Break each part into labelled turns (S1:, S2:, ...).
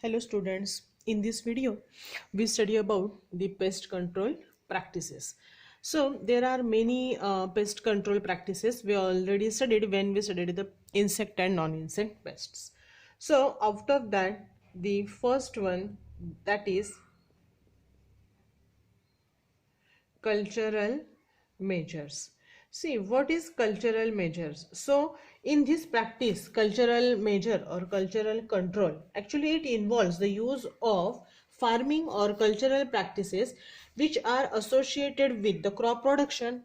S1: Hello students, in this video we study about the pest control practices. So there are many pest control practices we already studied when we studied the insect and non-insect pests. So out of that, the first one, that is cultural measures. See, what is cultural measures? So in this practice, cultural measure or cultural control, actually it involves the use of farming or cultural practices which are associated with the crop production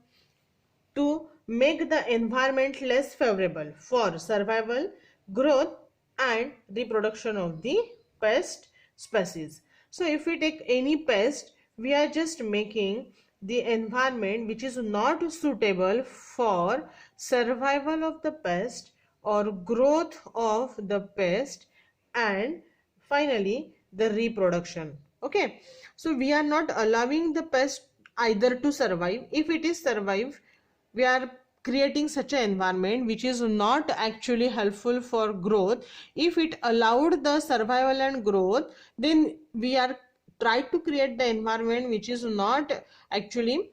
S1: to make the environment less favorable for survival, growth and reproduction of the pest species. So if we take any pest, we are just making the environment which is not suitable for survival of the pest or growth of the pest and finally the reproduction. Okay, so we are not allowing the pest either to survive. If it is survive, we are creating such an environment which is not actually helpful for growth. If it allowed the survival and growth, then we are trying to create the environment which is not actually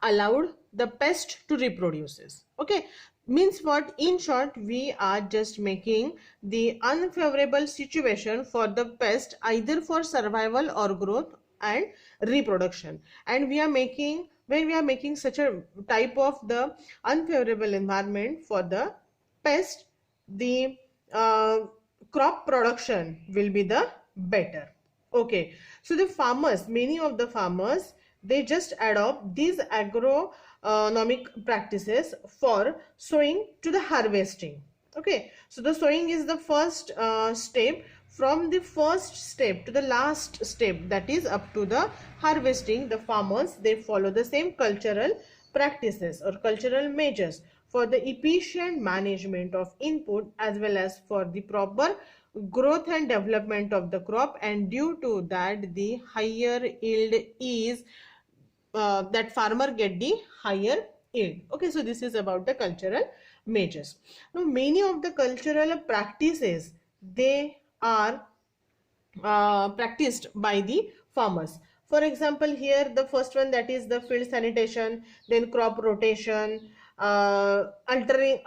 S1: allowed the pest to reproduces. Okay, means what? In short, we are just making the unfavorable situation for the pest either for survival or growth and reproduction. And we are making, when we are making such a type of the unfavorable environment for the pest, the crop production will be the better. Okay, so the farmers, many of the farmers, they just adopt these agronomic practices for sowing to the harvesting. Okay, so the sowing is the first step. From the first step to the last step, that is up to the harvesting, the farmers, they follow the same cultural practices or cultural measures for the efficient management of input as well as for the proper growth and development of the crop, and due to that the higher yield is that farmer get the higher yield. Okay, so this is about the cultural measures. Now many of the cultural practices, they are practiced by the farmers. For example, here the first one, that is the field sanitation, then crop rotation, altering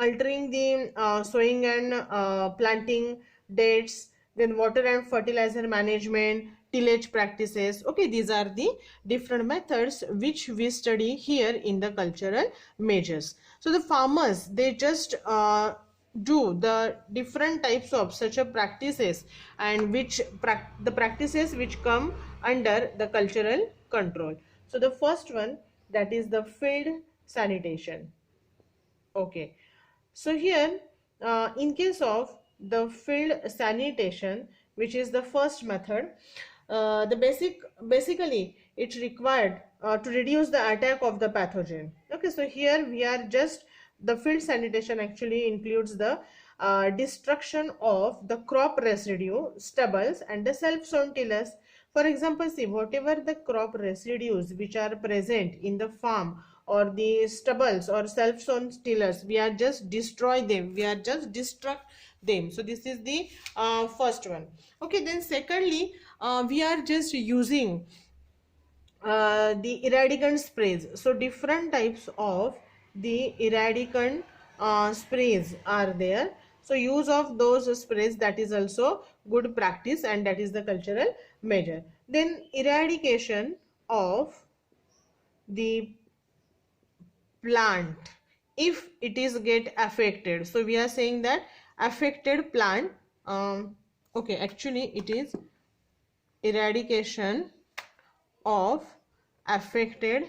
S1: the sowing and planting dates, then water and fertilizer management, tillage practices. Okay, these are the different methods which we study here in the cultural measures. So the farmers, they just do the different types of such a practices, and which the practices which come under the cultural control. So the first one, that is the field sanitation. Okay, so here in case of the field sanitation, which is the first method, basically it required to reduce the attack of the pathogen. Okay, so here we are just, the field sanitation actually includes the destruction of the crop residue, stubbles and the self-sown tillers. For example, see, whatever the crop residues which are present in the farm or the stubbles or self-sown tillers, we are just destroy them, we are just destruct them. So this is the first one. Okay, then secondly, we are just using the eradicant sprays. So different types of the eradicant sprays are there. So use of those sprays, that is also good practice, and that is the cultural measure. Then eradication of the plant if it is get affected. So we are saying that affected plant, okay, actually it is eradication of affected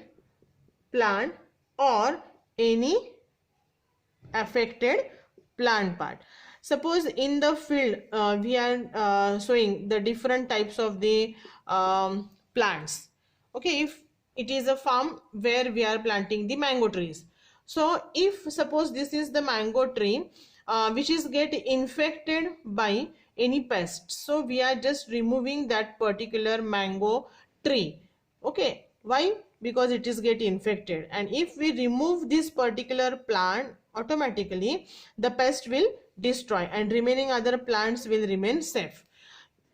S1: plant or any affected plant part. Suppose in the field we are showing the different types of the plants. Okay, if it is a farm where we are planting the mango trees, so if suppose this is the mango tree which is get infected by any pest, so we are just removing that particular mango tree. Okay, why? Because it is get infected, and if we remove this particular plant, automatically the pest will destroy and remaining other plants will remain safe.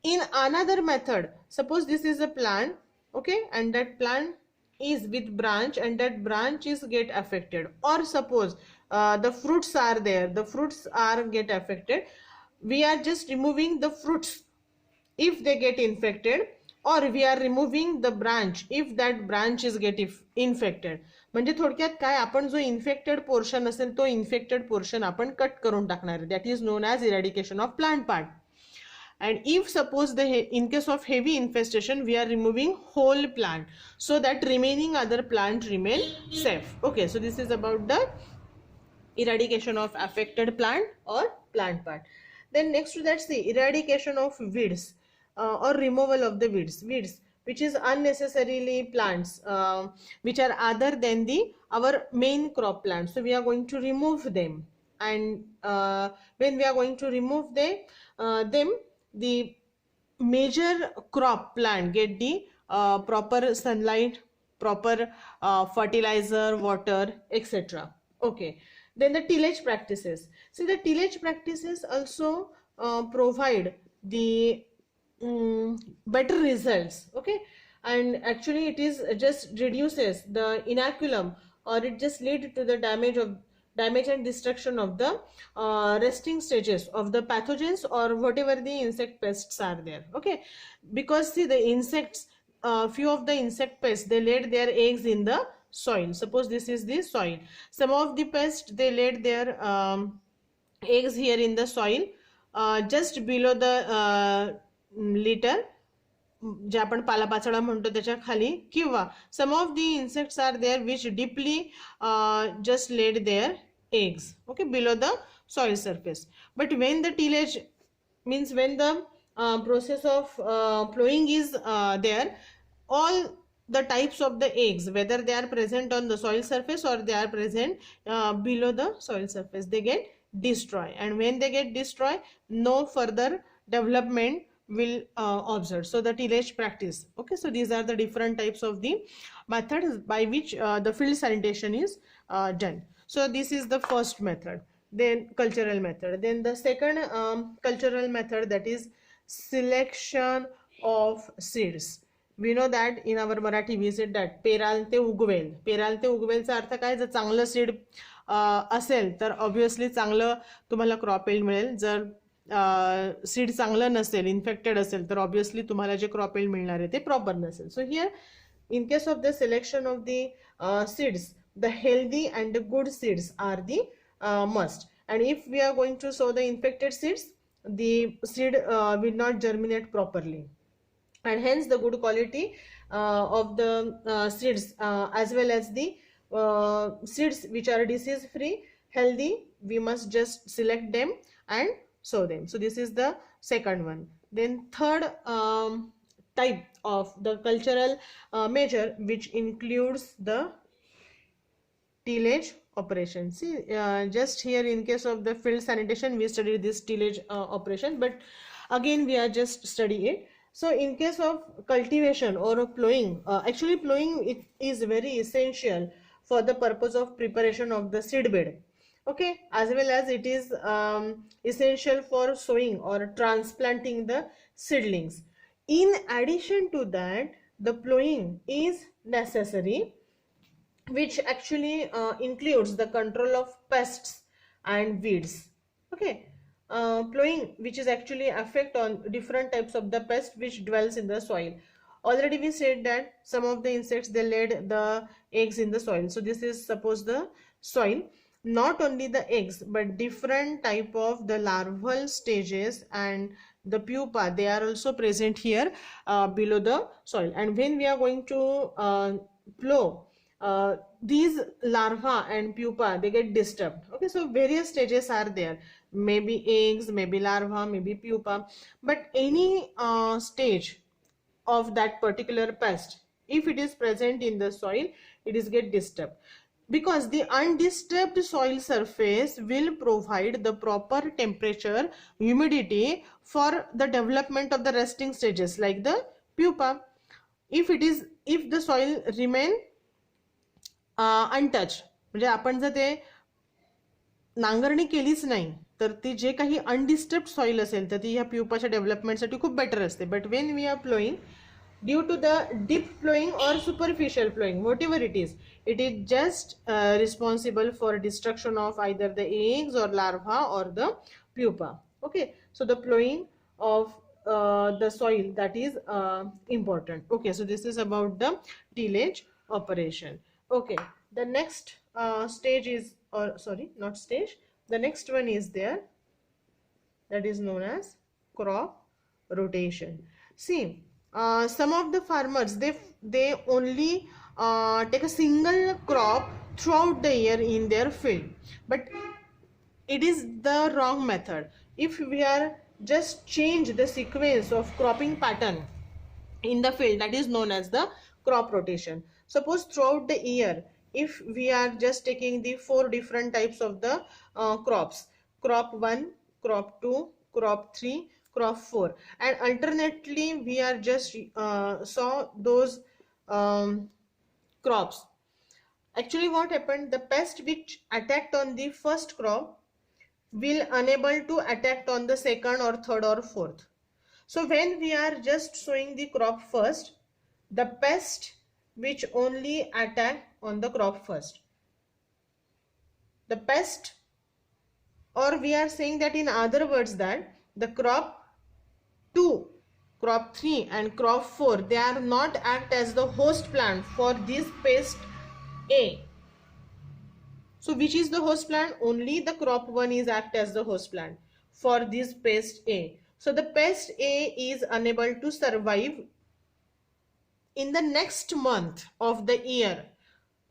S1: In another method, suppose this is a plant, okay, and that plant is with branch and that branch is get affected, or suppose the fruits are there, the fruits are get affected, we are just removing the fruits if they get infected, or we are removing the branch if that branch is get infected. म्हणजे थोडक्यात काय, आपण जो infected portion असेल तो infected portion आपण cut करून टाकणार, that is known as eradication of plant part. And if suppose in case of heavy infestation we are removing whole plant so that remaining other plant remain safe. Okay, so this is about the eradication of affected plant or plant part. Then next to that, see, eradication of weeds or removal of the weeds which is unnecessarily plants which are other than our main crop plants. So we are going to remove them, and when we are going to remove them, the major crop plant get the proper sunlight, proper fertilizer, water, etc. Okay, then the tillage practices. See, the tillage practices also provide the better results. Okay, and actually it is just reduces the inoculum, or it just lead to the damage and destruction of the resting stages of the pathogens or whatever the insect pests are there. Okay, because see, the insects, few of the insect pests, they laid their eggs in the soil. Suppose this is the soil, some of the pests, they laid their eggs here in the soil, just below the litter, जे आपण पालापाचोळा म्हणतो त्याच्या खाली, किंवा some of the insects are there which deeply just laid their eggs, okay, below the soil surface. But when the tillage means when the process of plowing is there, all the types of the eggs, whether they are present on the soil surface or they are present below the soil surface, they get destroyed, and when they get destroyed, no further development will observe. So the tillage practice. Okay, so these are the different types of the methods by which the field sanitation is done. So this is the first method, then cultural method. Then the second cultural method, that is selection of seeds. We know that in our Marathi we said that पेराल ते उगवेल. पेराल ते उगवेलचा अर्थ काय, जर चांगलं seed असेल तर obviously चांगलं तुम्हाला crop येईल मिळेल. जर सीड चांगलं नसेल, इन्फेक्टेड असेल, तर ऑब्विसली तुम्हाला जे क्रॉप येईल मिळणार आहे ते प्रॉपर नसेल. So here in case of the selection of the seeds, the healthy and the good seeds are the must. And if we are going to sow the infected seeds, the seed will not germinate properly, and hence the good quality of the seeds as well as the seeds which are disease free, healthy, we must just select them and sow them. So this is the second one. Then third type of the cultural measure, which includes the tillage operation. See, just here in case of the field sanitation we studied this tillage operation, but again we are just studying it. So in case of cultivation or plowing, actually plowing, it is very essential for the purpose of preparation of the seed bed. Okay, as well as it is essential for sowing or transplanting the seedlings. In addition to that, the plowing is necessary, which actually includes the control of pests and weeds. Okay, plowing, which is actually affect on different types of the pest which dwells in the soil. Already we said that some of the insects, they laid the eggs in the soil. So this is suppose the soil. Not only the eggs, but different type of the larval stages and the pupa, they are also present here below the soil. And when we are going to plow, these larvae and pupa, they get disturbed. Okay, so various stages are there, maybe eggs, maybe larvae, maybe pupa, but any stage of that particular pest, if it is present in the soil, it is get disturbed, because the undisturbed soil surface will provide the proper temperature, humidity for the development of the resting stages like the pupa. If the soil remain untouched, म्हणजे आपण जर ते नांगरणी केलीच नाही तर ते जे काही अनडिस्टर्ब्ड सॉइल असेल तर ती ह्या प्युपाच्या डेव्हलपमेंटसाठी खूप बेटर असते. But when we are ploughing, due to the deep plowing or superficial plowing, whatever it is just responsible for destruction of either the eggs or larva or the pupa. Okay, so the plowing of the soil, that is important. Okay, so this is about the tillage operation. Okay, the next stage is, or sorry, not stage, the next one is there, that is known as crop rotation. See, some of the farmers, they only take a single crop throughout the year in their field, but it is the wrong method. If we are just change the sequence of cropping pattern in the field, that is known as the crop rotation. Suppose throughout the year, if we are just taking the 4 different types of the crops, crop 1, crop 2, crop 3, crop 4, and alternately we are just saw those crops, actually what happened, the pest which attacked on the first crop will unable to attack on the second or third or fourth. So when we are just sowing the crop first, the pest which only attack on the crop first, the pest, or we are saying that in other words that the crop 2, crop 3 and crop 4, they are not act as the host plant for this pest A. So which is the host plant? Only the crop 1 is act as the host plant for this pest A. So the pest A is unable to survive in the next month of the year.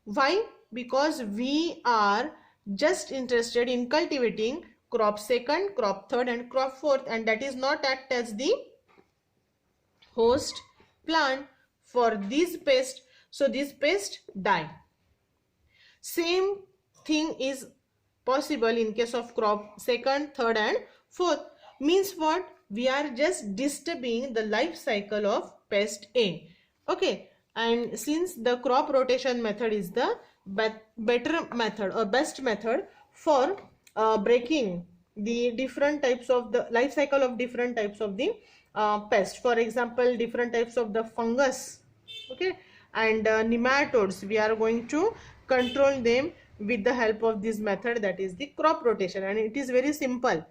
S1: Why? Because we are just interested in cultivating crop 2nd, crop 3rd and crop 4th, and that is not act as the host plant for this pest. So this pest die. Same thing is possible in case of crop 2nd, 3rd and 4th. Means what? We are just disturbing the life cycle of pest A. Okay, and since the crop rotation method is the better method or best method for breaking the different types of the life cycle of different types of the pest. For example, different types of the fungus, okay, and nematodes, we are going to control them with the help of this method, that is the crop rotation, and it is very simple.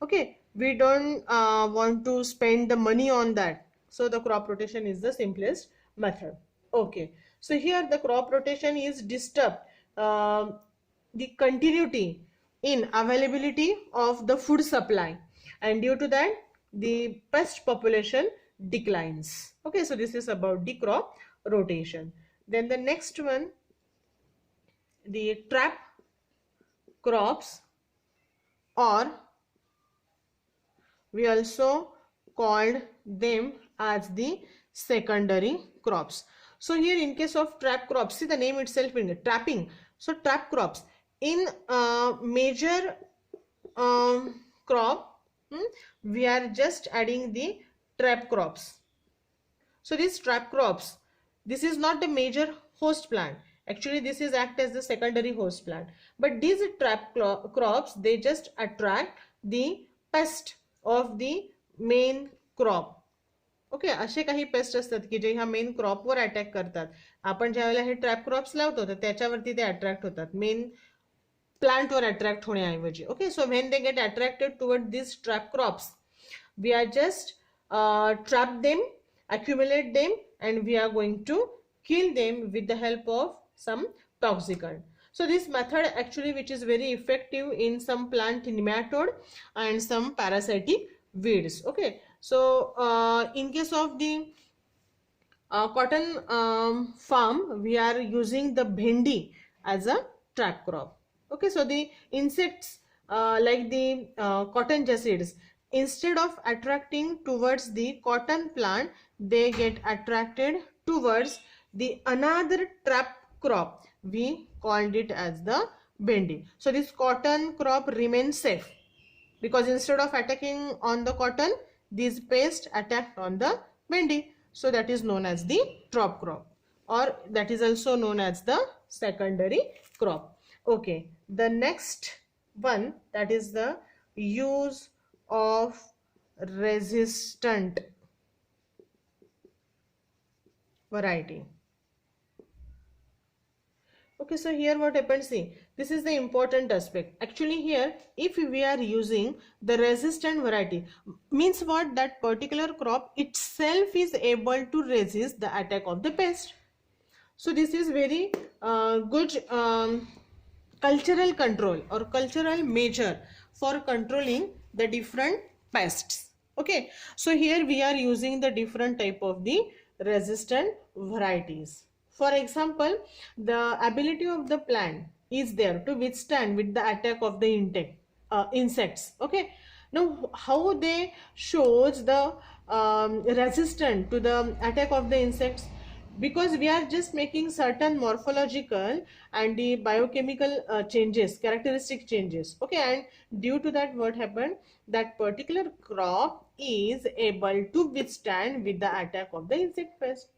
S1: Okay, we don't want to spend the money on that, so the crop rotation is the simplest method. Okay, so here the crop rotation is disturbed the continuity in availability of the food supply, and due to that the pest population declines. Okay, so this is about the crop rotation. Then the next one, the trap crops, or we also called them as the secondary crops. So here in case of trap crops, see the name itself in trapping. So trap crops in major crop, we are just adding the trap crops. So these trap crops, this is not the major host plant. Actually, this is act as the secondary host plant. But these trap crops, they just attract the pest of the main crop. Okay, असे काही paste असतात की जे ह्या main क्रॉपवर attack करतात. आपण ज्यावेळेला हे trap crops लावतो तर त्याच्यावरती ते अट्रॅक्ट होतात, मेन प्लांटवर अट्रॅक्ट होण्याऐवजी. Okay, so when they get attracted toward this trap crops, we are just trap them, accumulate them, and we are going to kill them with the help of some toxicant. So this method actually, which is very effective in some plant nematode and some parasitic weeds. Okay, so in case of the cotton farm, we are using the bhendi as a trap crop. Okay, so the insects like the cotton jacids, instead of attracting towards the cotton plant, they get attracted towards the another trap crop. We called it as the bhendi. So this cotton crop remains safe because instead of attacking on the cotton, these pests attacked on the bhendi. So that is known as the trap crop, or that is also known as the secondary crop. Okay, the next one, that is the use of resistant variety. Okay, so here what happens, see, this is the important aspect. Actually here, if we are using the resistant variety, means what, that particular crop itself is able to resist the attack of the pest. So this is very good cultural control or cultural measure for controlling the different pests. Okay, so here we are using the different type of the resistant varieties. For example, the ability of the plant is there to withstand with the attack of the insects. Okay, now how they shows the resistant to the attack of the insects, because we are just making certain morphological and the biochemical changes, characteristic changes. Okay, and due to that, what happened, that particular crop is able to withstand with the attack of the insect pest.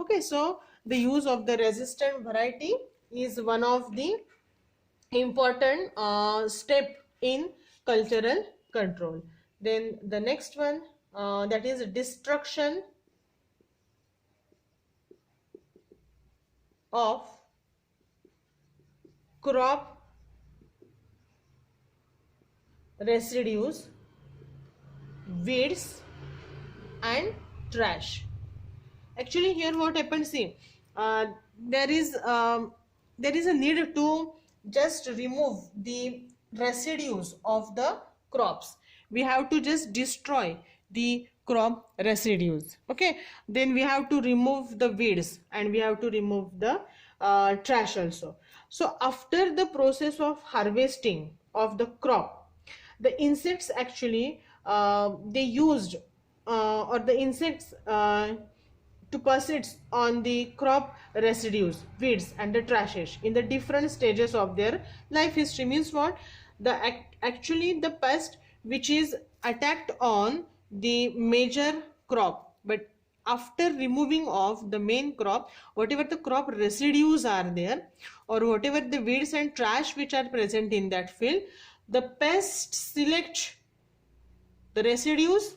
S1: Okay, so the use of the resistant variety is one of the important step in cultural control. Then the next one, that is destruction of crop residues, weeds and trash. Actually here what happens, see, uh, there is a need to just remove the residues of the crops. We have to just destroy the crop residues. Okay, then we have to remove the weeds and we have to remove the trash also. So after the process of harvesting of the crop, the insects actually they used or the insects to persist on the crop residues, weeds and the trashes in the different stages of their life history. Means what, the actually the pest which is attacked on the major crop, but after removing of the main crop, whatever the crop residues are there or whatever the weeds and trash which are present in that field, the pest select the residues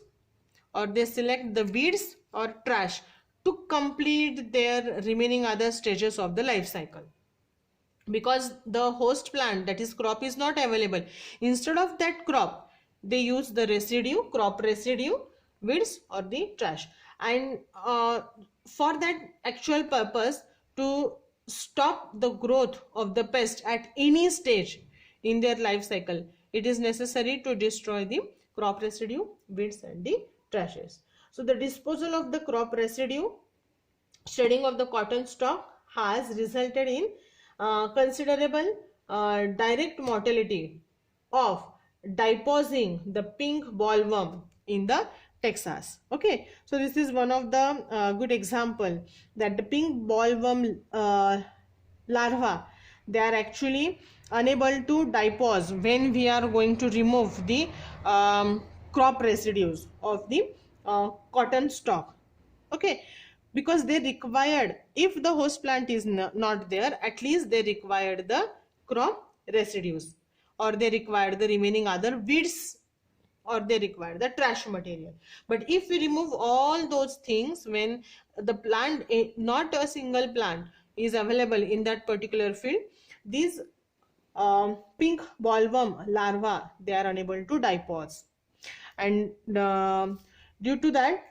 S1: or they select the weeds or trash to complete their remaining other stages of the life cycle. Because the host plant, that is crop, is not available, instead of that crop they use the residue, crop residue, weeds or the trash. And for that actual purpose, to stop the growth of the pest at any stage in their life cycle, it is necessary to destroy the crop residue, weeds and the trashes. So the disposal of the crop residue, shedding of the cotton stalk has resulted in considerable direct mortality of deposing the pink bollworm in the Texas. Okay, so this is one of the good example that the pink bollworm larva, they are actually unable to depose when we are going to remove the crop residues of the cotton stalk. Okay, because they required, if the host plant is not there, at least they required the crop residues or they required the remaining other weeds or they require the trash material. But if we remove all those things, when the plant, not a single plant is available in that particular field, these pink bollworm larva, they are unable to depose, and due to that